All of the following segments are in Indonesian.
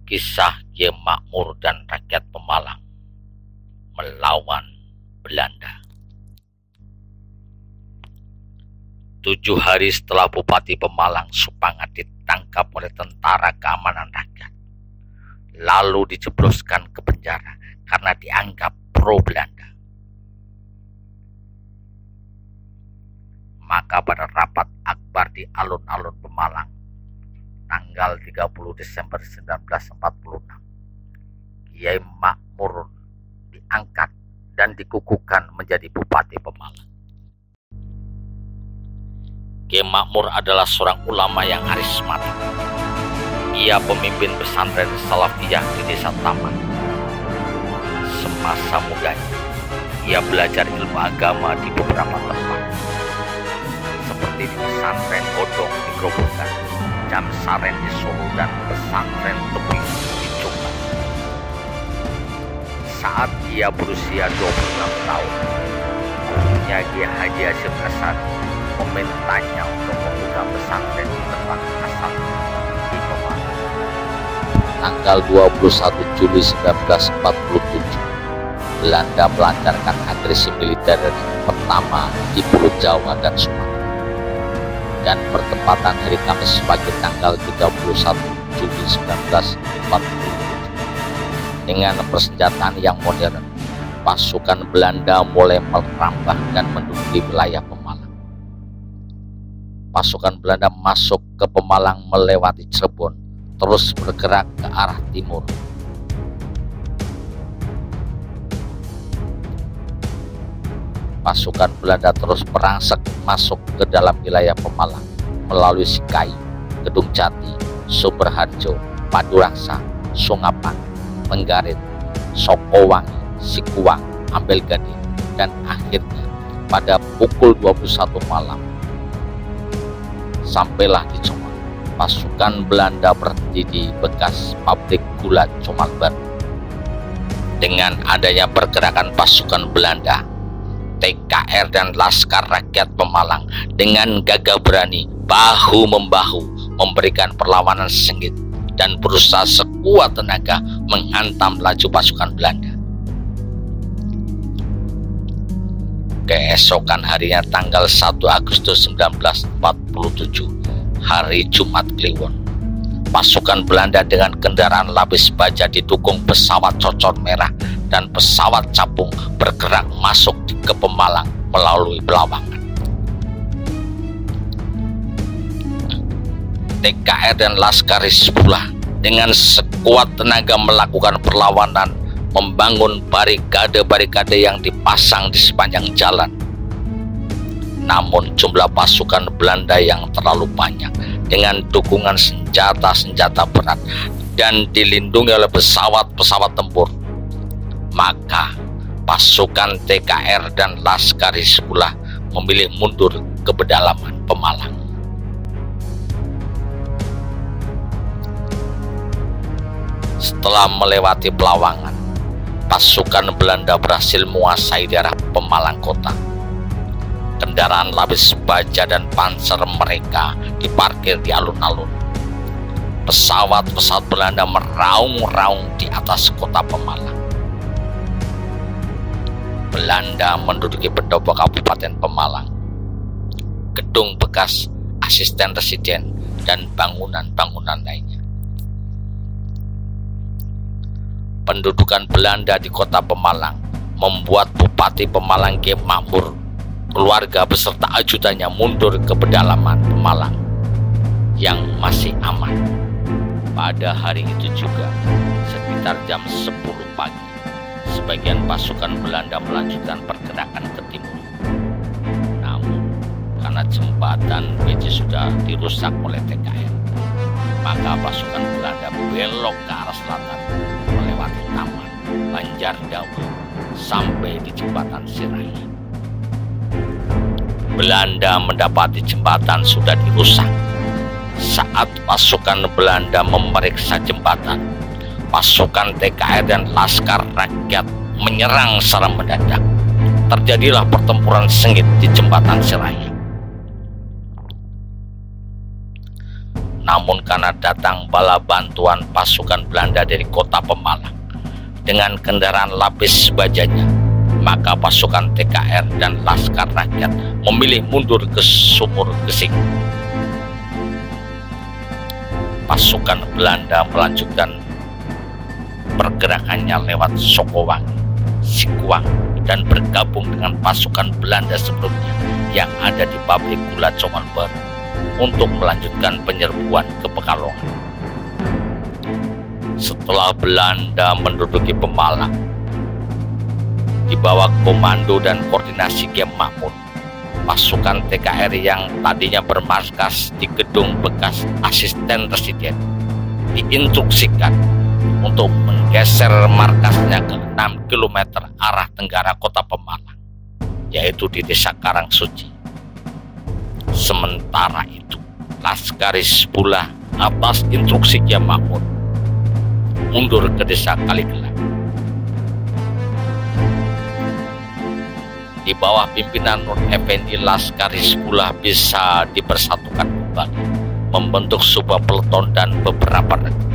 Kisah Ki Makmur dan rakyat Pemalang melawan Belanda. 7 hari setelah Bupati Pemalang Supangat ditangkap oleh Tentara Keamanan Rakyat, lalu dijebloskan ke penjara karena dianggap pro Belanda. Maka pada rapat akbar di alun-alun Pemalang tanggal 30 Desember 1946, Kiai Makmur diangkat dan dikukuhkan menjadi Bupati Pemalang. Kiai Makmur adalah seorang ulama yang karismatik. Ia pemimpin pesantren Salafiyah di Desa Taman. Semasa mudanya, ia belajar ilmu agama di beberapa tempat, seperti di pesantren Godong di Grobogan, Jamsaren di Solo, dan pesantren Tebing di Jombang. Saat ia berusia 26 tahun, gurunya Kiai Haji Hasyim Asy'ari memintanya untuk membuka pesantren di tempat asalnya di Pemalang. Tanggal 21 Juli 1947, Belanda melancarkan agresi militer pertama di Pulau Jawa dan Sumatera. Dan bertepatan hari Kamis pagi tanggal 31 Juli 1947, dengan persenjataan yang modern, pasukan Belanda mulai merambah dan menduduki wilayah Pemalang. Pasukan Belanda masuk ke Pemalang melewati Cirebon, terus bergerak ke arah timur. Pasukan Belanda terus merangsek masuk ke dalam wilayah Pemalang melalui Sikai, Gedung Jati, Sumberharjo, Paduraksa, Sungapan, Menggarit, Sokowangi, Sikuang, Ambelgade, dan akhirnya pada pukul 21 malam sampailah di Comal. Pasukan Belanda berhenti di bekas pabrik gula Comal Baru. Dengan adanya pergerakan pasukan Belanda, TKR dan Laskar Rakyat Pemalang dengan gagah berani bahu-membahu memberikan perlawanan sengit dan berusaha sekuat tenaga menghantam laju pasukan Belanda. Keesokan harinya tanggal 1 Agustus 1947, hari Jumat Kliwon, pasukan Belanda dengan kendaraan lapis baja didukung pesawat cocor merah dan pesawat capung bergerak masuk ke Pemalang melalui Belawangan. TKR dan Laskar Hizbullah dengan sekuat tenaga melakukan perlawanan, membangun barikade-barikade yang dipasang di sepanjang jalan. Namun jumlah pasukan Belanda yang terlalu banyak dengan dukungan senjata-senjata berat dan dilindungi oleh pesawat-pesawat tempur, maka pasukan TKR dan Laskar Hizbullah memilih mundur ke pedalaman Pemalang. Setelah melewati Belawangan, pasukan Belanda berhasil menguasai daerah Pemalang kota. Kendaraan lapis baja dan panser mereka diparkir di alun-alun. Pesawat-pesawat Belanda meraung-raung di atas kota Pemalang. Belanda menduduki pendopo Kabupaten Pemalang, gedung bekas asisten residen, dan bangunan-bangunan lainnya. Pendudukan Belanda di kota Pemalang membuat Bupati Pemalang Kiai Makmur, keluarga beserta ajudannya mundur ke pedalaman Pemalang yang masih aman. Pada hari itu juga, sekitar jam 10 pagi, sebagian pasukan Belanda melanjutkan pergerakan ke timur. Namun, karena jembatan BC sudah dirusak oleh TKR, maka pasukan Belanda belok ke arah selatan melewati Taman, Banjardawa, sampai di jembatan Siraya. Belanda mendapati jembatan sudah dirusak. Saat pasukan Belanda memeriksa jembatan, pasukan TKR dan Laskar Rakyat menyerang secara mendadak. Terjadilah pertempuran sengit di jembatan Siraya. Namun karena datang bala bantuan pasukan Belanda dari kota Pemalang dengan kendaraan lapis bajanya, maka pasukan TKR dan Laskar Rakyat memilih mundur ke Sumur Gesing. Pasukan Belanda melanjutkan pergerakannya lewat Sokowangi, Sikuang, dan bergabung dengan pasukan Belanda sebelumnya yang ada di pabrik gula Comal Baru untuk melanjutkan penyerbuan ke Pekalongan. Setelah Belanda menduduki Pemalang, di bawah komando dan koordinasi Gem Makmur, pasukan TKR yang tadinya bermarkas di gedung bekas asisten presiden diinstruksikan untuk menggeser markasnya ke 6 km arah tenggara kota Pemalang, yaitu di Desa Karangsuci. Sementara itu, Laskaris pula atas instruksi Gem Makmur mundur ke Desa Kaligelang. Di bawah pimpinan Nur Effendi, Laskaris pula bisa dipersatukan kembali, membentuk sebuah peleton dan beberapa regu.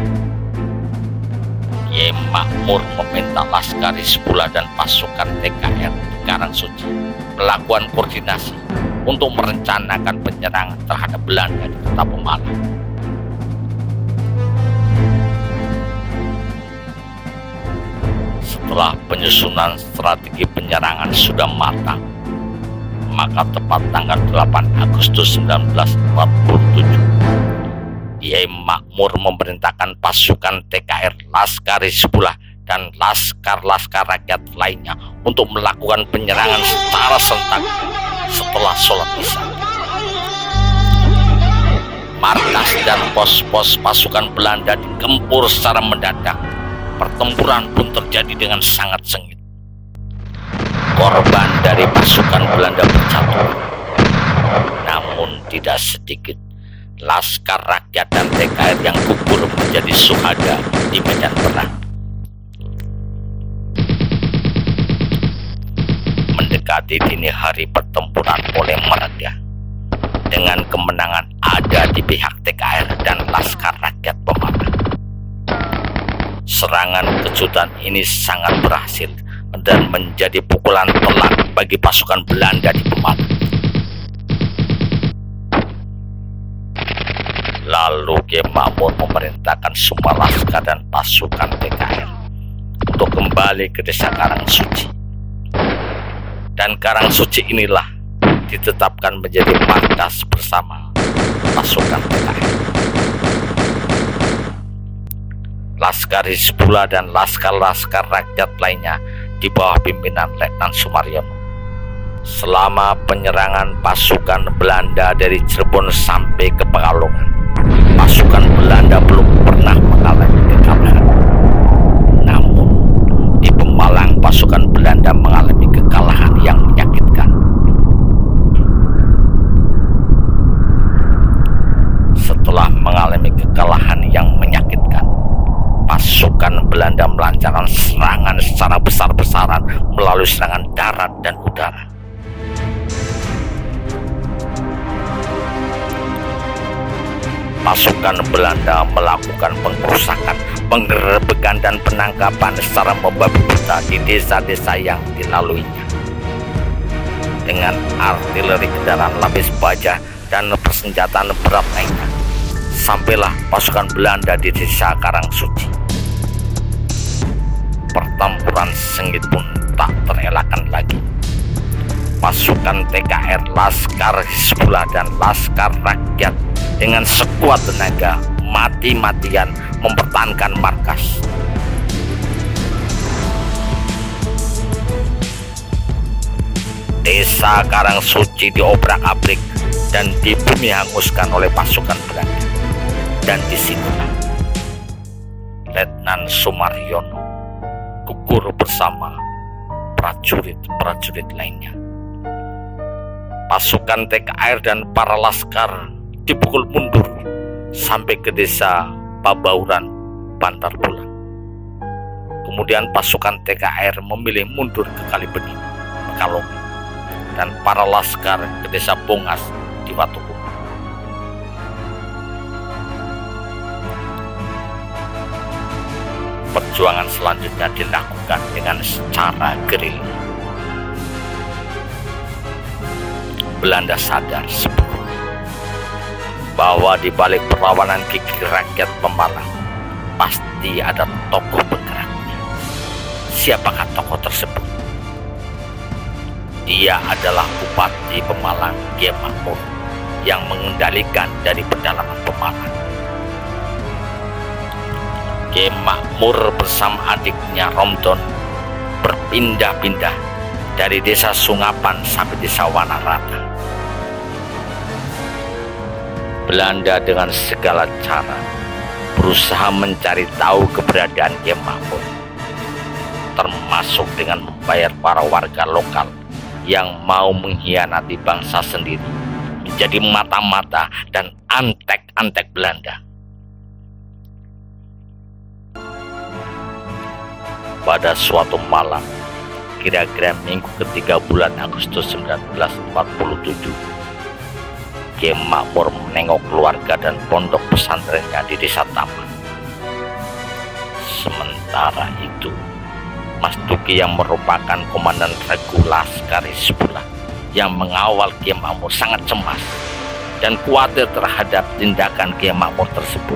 Gem Makmur meminta Laskaris pula dan pasukan TKR di Karangsuci melakukan koordinasi untuk merencanakan penyerangan terhadap Belanda di kota Pemalang. Setelah penyusunan strategi penyerangan sudah matang, maka tepat tanggal 8 Agustus 1947, Gem Makmur memerintahkan pasukan TKR, Laskaris pula, dan Laskar Rakyat lainnya untuk melakukan penyerangan secara serentak setelah sholat Isya. Markas dan pos-pos pasukan Belanda digempur secara mendadak. Pertempuran pun terjadi dengan sangat sengit. Korban dari pasukan Belanda berjatuhan, namun tidak sedikit Laskar Rakyat dan TKR yang gugur menjadi syuhada di medan perang. Mendekati dini hari, pertempuran mulai mereda dengan kemenangan ada di pihak TKR dan Laskar Rakyat Pemalang. Serangan kejutan ini sangat berhasil dan menjadi pukulan telak bagi pasukan Belanda di Pemalang. Lalu Gem Makmur memerintahkan semua laskar dan pasukan TKR untuk kembali ke Desa Karangsuci. Dan Karangsuci inilah ditetapkan menjadi markas bersama pasukan TKR. Laskaris pula dan Laskar Rakyat lainnya di bawah pimpinan Letnan Sumaryono. Selama penyerangan pasukan Belanda dari Cirebon sampai ke Pekalongan, pasukan Belanda belum pernah mengalami kekalahan. Namun di Pemalang, pasukan Belanda mengalami kekalahan yang menyakitkan. Setelah mengalami kekalahan yang menyakitkan, pasukan Belanda melancarkan serangan secara besar-besaran melalui serangan darat dan udara. Pasukan Belanda melakukan pengrusakan, penggerebekan, dan penangkapan secara membabi buta di desa-desa yang dilaluinya. Dengan artileri, kendaraan lapis baja, dan persenjataan berat lainnya, sampailah pasukan Belanda di Desa Karangsuci. Pertempuran sengit pun tak terelakkan lagi. Pasukan TKR, Laskar Hizbullah, dan Laskar Rakyat dengan sekuat tenaga mati-matian mempertahankan markas. Desa Karangsuci diobrak-abrik dan dibumi hanguskan oleh pasukan Belanda. Dan disitulah Letnan Sumaryono gugur bersama prajurit-prajurit lainnya. Pasukan TKR dan para laskar dipukul mundur sampai ke Desa Pabauran, Bantar Bulan. Kemudian pasukan TKR memilih mundur ke Kalibening, Pekalongan, dan para laskar ke Desa Bongas di Watukungan. perjuangan selanjutnya dilakukan dengan secara gerilya. Belanda sadar sebelumnya bahwa di balik perlawanan gigih rakyat Pemalang pasti ada tokoh bergeraknya. Siapakah tokoh tersebut? Dia adalah Bupati Pemalang G. Makmur yang mengendalikan dari pedalaman Pemalang. G. Makmur bersama adiknya Romdon berpindah-pindah dari desa Sungapan sampai desa Wanarata. Belanda dengan segala cara berusaha mencari tahu keberadaan G. Makmur, termasuk dengan membayar para warga lokal yang mau mengkhianati bangsa sendiri menjadi mata-mata dan antek-antek Belanda. Pada suatu malam, kira-kira minggu ketiga bulan Agustus 1947, G. Makmur menengok keluarga dan pondok pesantrennya di desa Taman. Sementara itu, Mas Duki yang merupakan komandan regu Laskar Hizbullah yang mengawal G. Makmur sangat cemas dan khawatir terhadap tindakan G. Makmur tersebut.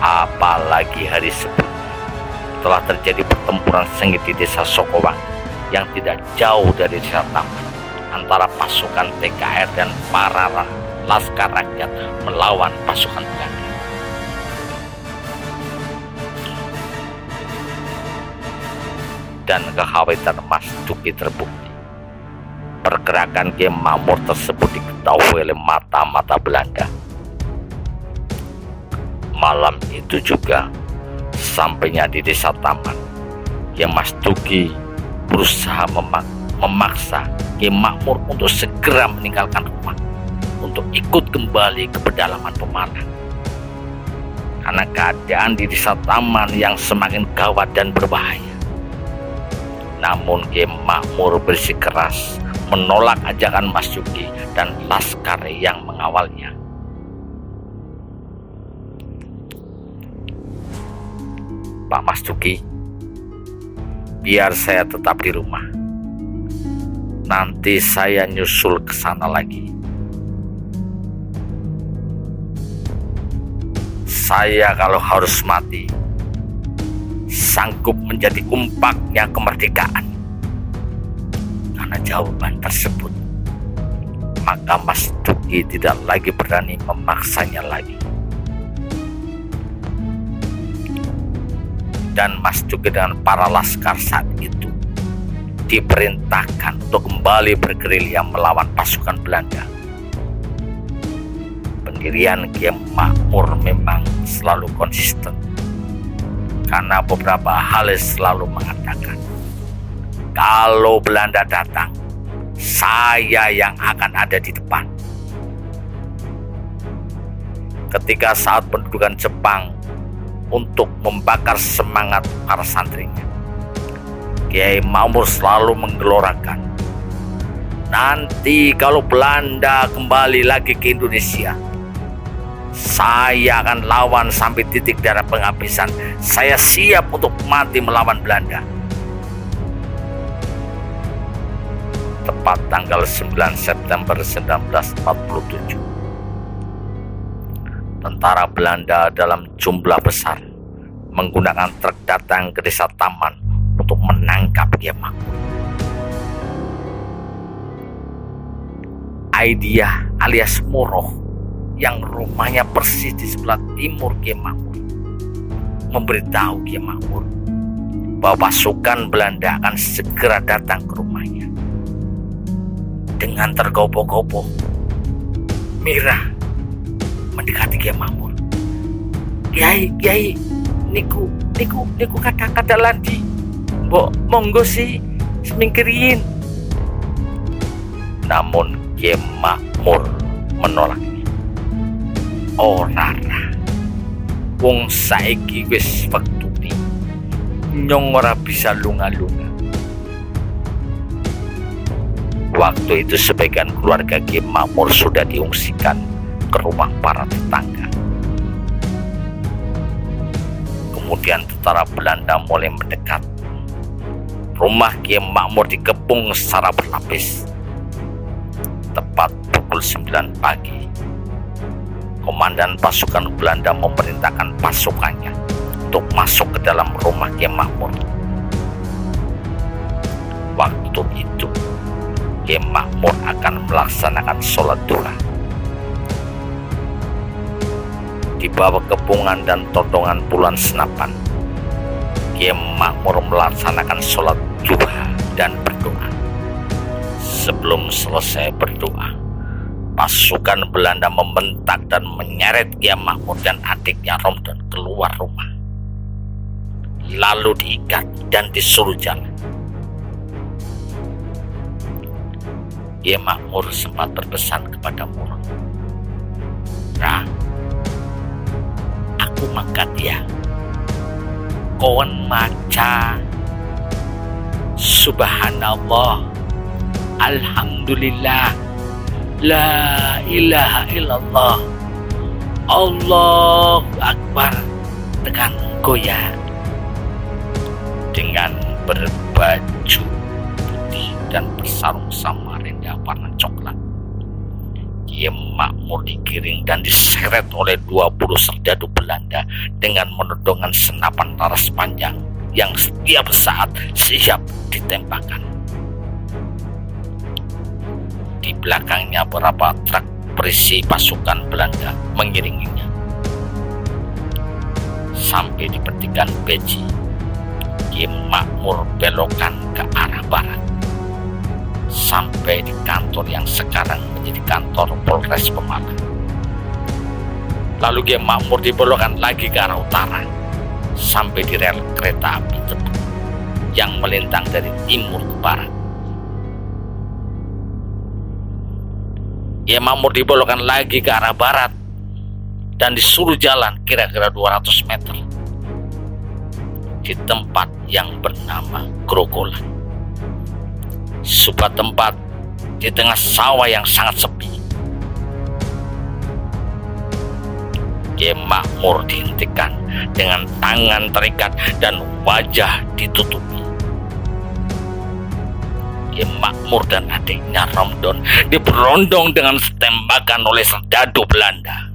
Apalagi hari sebelumnya telah terjadi pertempuran sengit di desa Sokowang yang tidak jauh dari desa Taman antara pasukan TKR dan para laskar rakyat melawan pasukan Belanda. Dan kekhawatiran Mas Duki terbukti. Pergerakan G. Makmur tersebut diketahui oleh mata-mata Belanda. Malam itu juga, sampainya di desa Taman, ya Mas Duki berusaha memaksa G. Makmur untuk segera meninggalkan rumah untuk ikut kembali ke pedalaman Pemalang. Karena keadaan di desa Taman yang semakin gawat dan berbahaya. Namun G. Makmur bersikeras menolak ajakan Mas Duki dan laskar yang mengawalnya. Pak Mas Duki, biar saya tetap di rumah. Nanti saya nyusul ke sana lagi. Saya kalau harus mati, sanggup menjadi umpaknya kemerdekaan. Karena jawaban tersebut, maka Mas Duki tidak lagi berani memaksanya lagi. Dan Mas Duki dengan para laskar saat itu diperintahkan untuk kembali bergerilya melawan pasukan Belanda. Pendirian G. Makmur memang selalu konsisten, karena beberapa hal selalu mengatakan, kalau Belanda datang, saya yang akan ada di depan. Ketika saat pendudukan Jepang untuk membakar semangat para santrinya, Kiai Makmur selalu menggelorakan, nanti kalau Belanda kembali lagi ke Indonesia, saya akan lawan sampai titik darah penghabisan. Saya siap untuk mati melawan Belanda. Tepat tanggal 9 September 1947, tentara Belanda dalam jumlah besar menggunakan truk datang ke desa Taman untuk menangkap G. Makmur. Aidiah alias Moroh yang rumahnya persis di sebelah timur G. Makmur memberitahu G. Makmur bahwa pasukan Belanda akan segera datang ke rumahnya. Dengan tergopoh-gopoh, Mira mendekati G. Makmur. Kiai, niku kata-kata landi, mbok monggo sih semingkirin. Namun G. Makmur menolaknya. Rara, wong saiki wis wektune, nyong ora bisa lunga-lunga. Waktu itu sebagian keluarga G. Makmur sudah diungsikan ke rumah para tetangga. Kemudian tentara Belanda mulai mendekat. Rumah Kiai Makmur dikepung secara berlapis. Tepat pukul 9 pagi, komandan pasukan Belanda memerintahkan pasukannya untuk masuk ke dalam rumah Kiai Makmur. Waktu itu Kiai Makmur akan melaksanakan sholat duha. Di bawah kepungan dan todongan puluhan senapan, Kiai Makmur melaksanakan sholat duha dan berdoa. Sebelum selesai berdoa, pasukan Belanda membentak dan menyeret Kiai Makmur dan adiknya Romdon keluar rumah, lalu diikat dan disuruh jalan. Kiai Makmur sempat berpesan kepada Murung, "Ra, aku makan ya. Kawan maca Subhanallah, Alhamdulillah, La ilaha illallah, Allahu Akbar tekan ya." Dengan berbaju putih dan bersarung Samarinda warna coklat, Kiai Makmur digiring dan diseret oleh 20 serdadu Belanda dengan menodongkan senapan laras panjang yang setiap saat siap ditembakkan. Di belakangnya beberapa truk berisi pasukan Belanda mengiringinya. Sampai di pertigaan Beji, Kiai Makmur belokkan ke arah barat sampai di kantor yang sekarang menjadi kantor Polres Pemalang. Lalu Kiai Makmur dibelokkan lagi ke arah utara sampai di rel kereta api Tebet yang melintang dari timur ke barat. Kiai Makmur dibelokkan lagi ke arah barat dan disuruh jalan kira-kira 200 meter di tempat yang bernama Grogolan, sebuah tempat di tengah sawah yang sangat sepi. Kiai Makmur dihentikan dengan tangan terikat dan wajah ditutupi. Kiai Makmur dan adiknya Romdon diberondong dengan tembakan oleh serdadu Belanda.